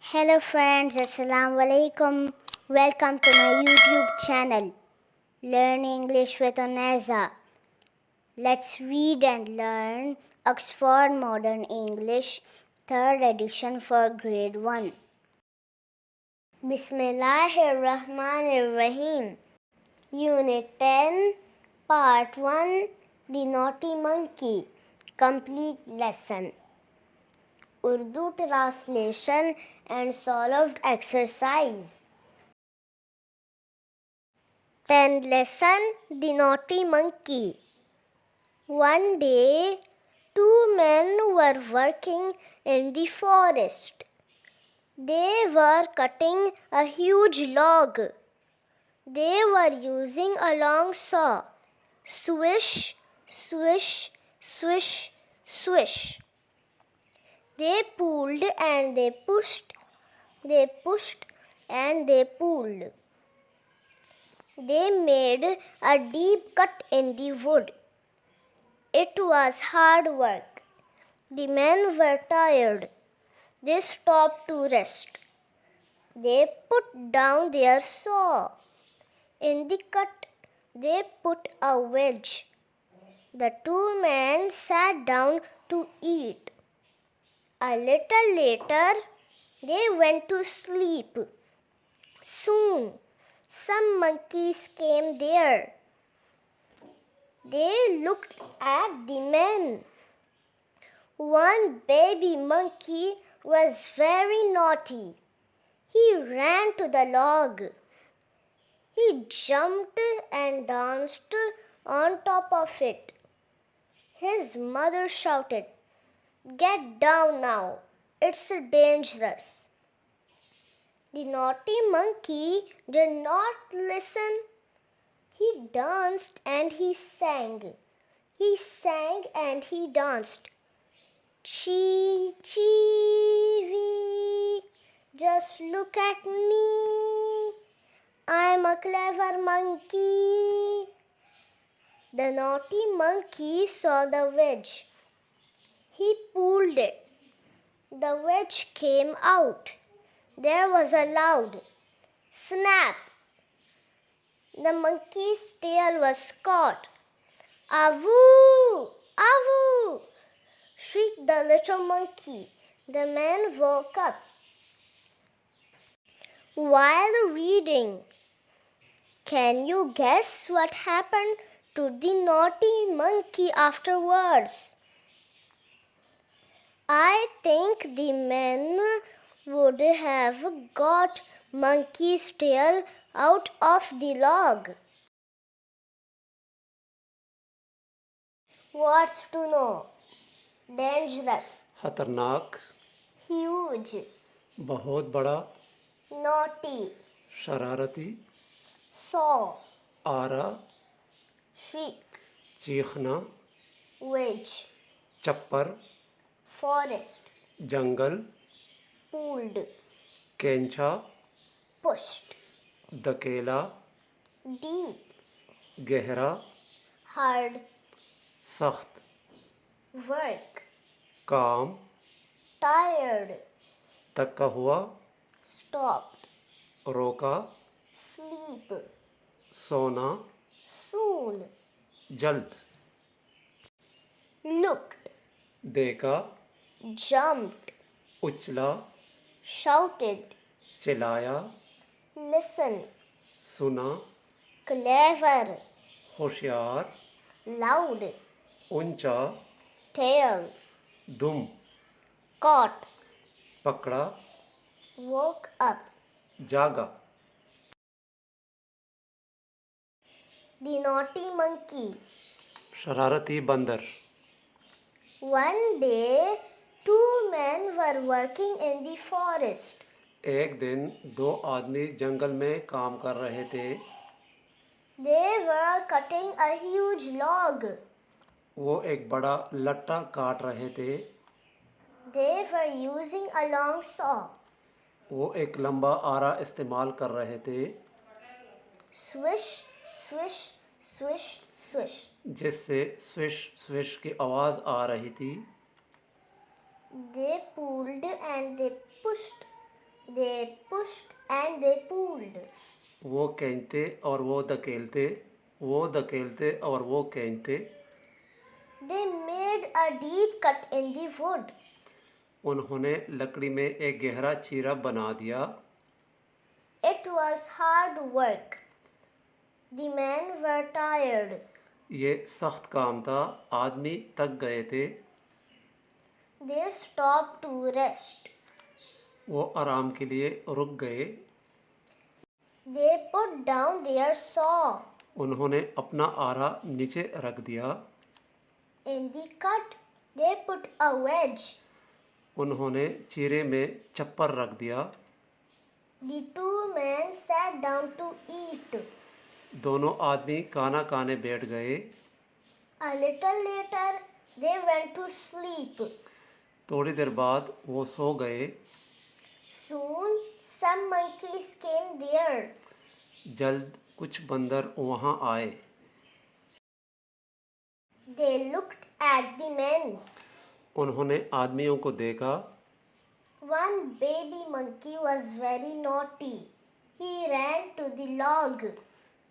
Hello friends, Assalamu-Alaikum. Welcome to my YouTube channel, Learn English with Oneza. Let's read and learn Oxford Modern English, 3rd edition for grade 1. Bismillahirrahmanirrahim. Unit 10, Part 1, The Naughty Monkey. Complete lesson. Urdu translation and solved exercise. 10th lesson, The Naughty Monkey. One day, two men were working in the forest. They were cutting a huge log. They were using a long saw. Swish, swish, swish, swish. They pulled and they pushed and they pulled. They made a deep cut in the wood. It was hard work. The men were tired. They stopped to rest. They put down their saw. In the cut, they put a wedge. The two men sat down to eat. A little later, they went to sleep. Soon, some monkeys came there. They looked at the men. One baby monkey was very naughty. He ran to the log. He jumped and danced on top of it. His mother shouted, "Get down now, it's dangerous." The naughty monkey did not listen. He danced and he sang. He sang and he danced. Chee, chee, wee, just look at me. I'm a clever monkey. The naughty monkey saw the wedge. He pulled it. The wedge came out. There was a loud snap. The monkey's tail was caught. "Avoo! Avoo!" shrieked the little monkey. The man woke up. While reading, can you guess what happened to the naughty monkey afterwards? I think the men would have got monkey's tail out of the log. What's to know? Dangerous, खतरनाक, huge, बहुत बड़ा, naughty, शरारती, saw, आरा, shriek, चीखना, wedge, चप्पर, forest, जंगल, pulled, केंचा, pushed, दकेला, deep, गहरा, hard, सख्त, work, काम, tired, तक्का हुआ, stopped, रोका, sleep, सोना, soon, जल्द, looked, देखा, jumped, उछला, shouted, चिल्लाया, listen, सुना, clever, होशियार, loud, ऊंचा, tail, दुम, caught, पकड़ा, woke up. जागा. The naughty monkey. शरारती बंदर. One day, two men were working in the forest. एक दिन दो आदमी जंगल में काम कर रहे थे. They were cutting a huge log. वो एक बड़ा लट्टा काट रहे थे. They were using a long saw. वो एक लंबा आरा इस्तेमाल कर रहे थे. Swish, swish, swish, swish. जिससे स्विश स्विश की आवाज़ आ रही थी. They pulled and they pushed They pushed and they pulled. वो खींचते और वो धकेलते, वो धकेलते और वो खींचते। They made a deep cut in the wood. उन्होंने लकड़ी में एक गहरा चीरा बना दिया। It was hard work. The men were tired. ये सख्त काम था, आदमी थक गए थे। They stopped to rest. वो आराम के लिए रुक गए। They put down their saw. उन्होंने अपना आरा नीचे रख दिया। In the cut, they put a wedge. उन्होंने चीरे में चप्पर रख दिया। The two men sat down to eat. दोनों आदमी खाना खाने बैठ गए। A little later, they went to sleep. थोड़ी देर बाद वो सो गए। Soon, some monkeys came there. जल्द कुछ बंदर वहाँ आए। They looked at the men. उन्होंने आदमियों को देखा। One baby monkey was very naughty. He ran to the log.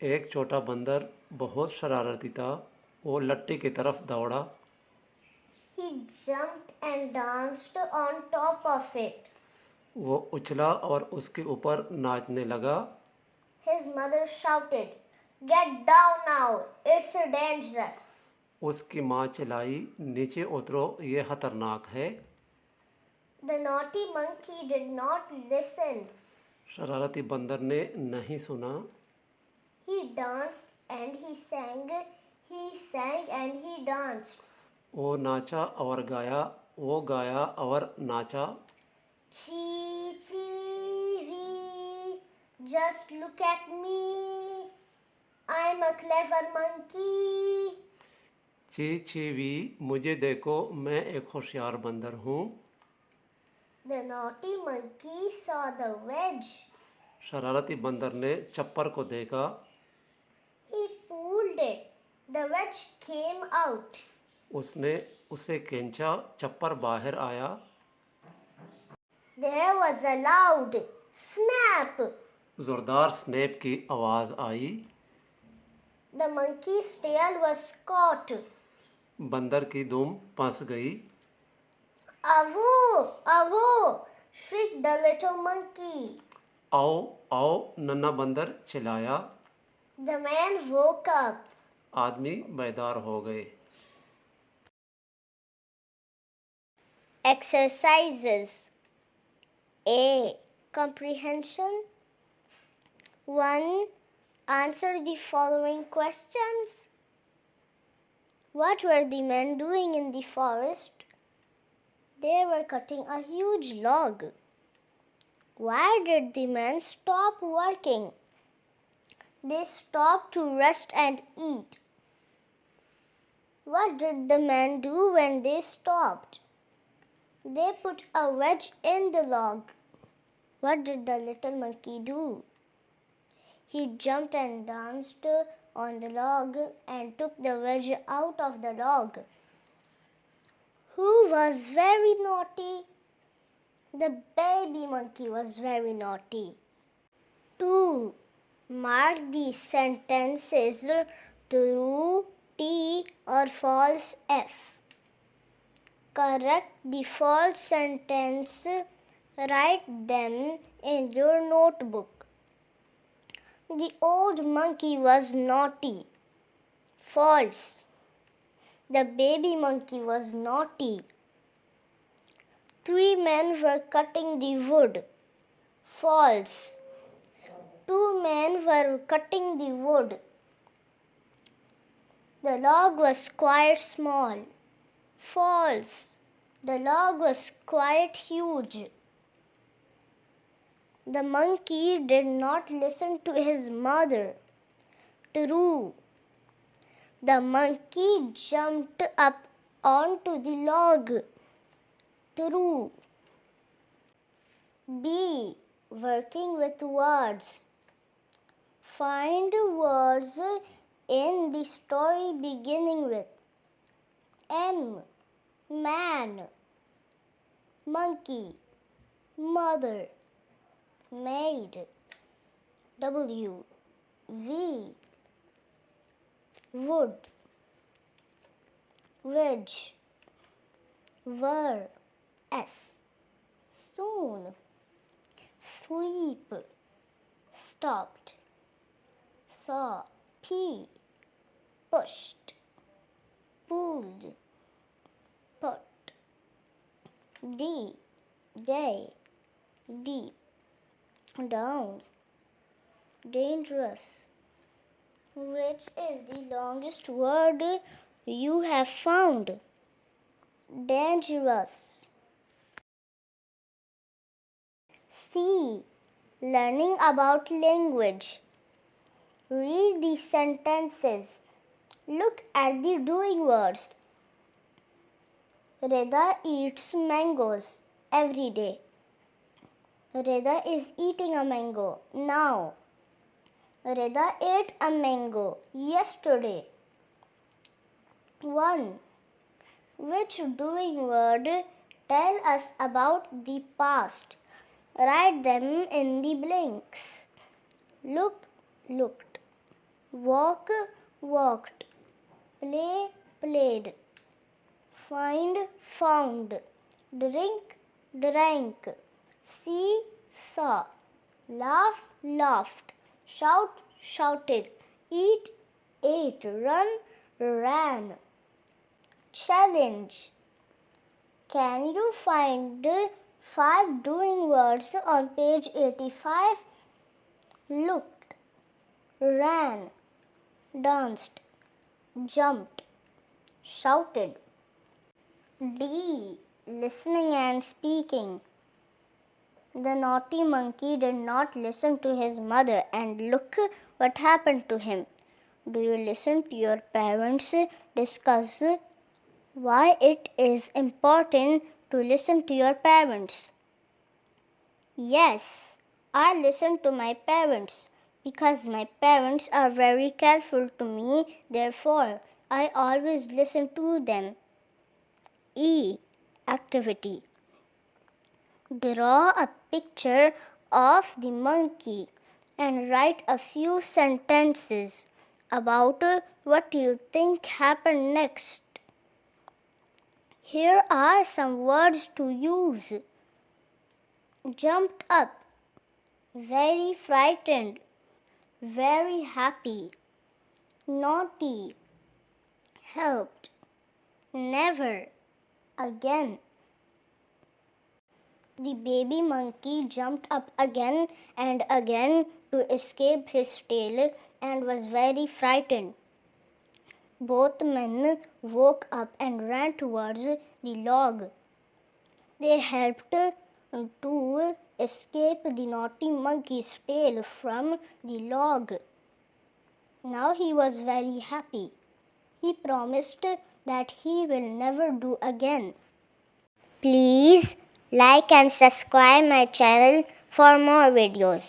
एक छोटा बंदर बहुत शरारती था, वो लट्टी की तरफ दौड़ा। He jumped and danced on top of it. वो उछला और उसके ऊपर नाचने लगा। His mother shouted, "Get down now, it's dangerous." उसकी माँ चिल्लाई, नीचे उतरो, ये खतरनाक है। The naughty monkey did not listen. शरारती बंदर ने नहीं सुना। He danced and he sang and he danced. वो नाचा और गाया, वो गाया और नाचा। Chee chee wee, just look at me. I'm a clever monkey. ची ची वी, मुझे देखो, मैं एक होशियार बंदर हूँ। The naughty monkey saw the wedge. शरारती बंदर ने चप्पर को देखा। He pulled it. The wedge came out. उसने उसे खींचा, चप्पर बाहर आया। There was a loud snap. जोरदार स्नैप की आवाज़ आई। The monkey's tail was caught. बंदर की दुम फंस गई। Avo, avo, shrieked the little monkey. आओ आओ, नन्हा बंदर चिल्लाया। The man woke up. आदमी बेदार हो गए। Exercises. A. Comprehension. 1. Answer the following questions. What were the men doing in the forest? They were cutting a huge log. Why did the men stop working? They stopped to rest and eat. What did the men do when they stopped? They put a wedge in the log. What did the little monkey do? He jumped and danced on the log and took the wedge out of the log. Who was very naughty? The baby monkey was very naughty. 2. Mark the sentences true T or false F. Correct the false sentence. Write them in your notebook. The old monkey was naughty. False. The baby monkey was naughty. 3 men were cutting the wood. False. 2 men were cutting the wood. The log was quite small. False. The log was quite huge. The monkey did not listen to his mother. True. The monkey jumped up onto the log. True. B. Working with words. Find words in the story beginning with M. Man. Monkey. Mother. made, W, V, would, which, were, S, soon, sleep, stopped, saw, P, pushed, pulled, put, D, day, deep, down, dangerous. Which is the longest word you have found? Dangerous. C, learning about language. Read the sentences. Look at the doing words. Reda eats mangoes every day. Reda is eating a mango now. Reda ate a mango yesterday. 1. Which doing word tell us about the past? Write them in the blanks. Look, looked. Walk, walked. Play, played. Find, found. Drink, drank. See, saw. Laugh, laughed. Shout, shouted. Eat, ate. Run, ran. Challenge. Can you find 5 doing words on page 85? Looked, ran, danced, jumped, shouted. D, listening and speaking. The naughty monkey did not listen to his mother, and look what happened to him. Do you listen to your parents discuss why it is important to listen to your parents? Yes, I listen to my parents because my parents are very careful to me, therefore I always listen to them. E, activity. Draw a picture of the monkey and write a few sentences about what you think happened next. Here are some words to use. Jumped up, very frightened, very happy, naughty, helped, never, again. The baby monkey jumped up again and again to escape his tail and was very frightened. Both men woke up and ran towards the log. They helped to escape the naughty monkey's tail from the log. Now he was very happy. He promised that he will never do again. Please like and subscribe my channel for more videos.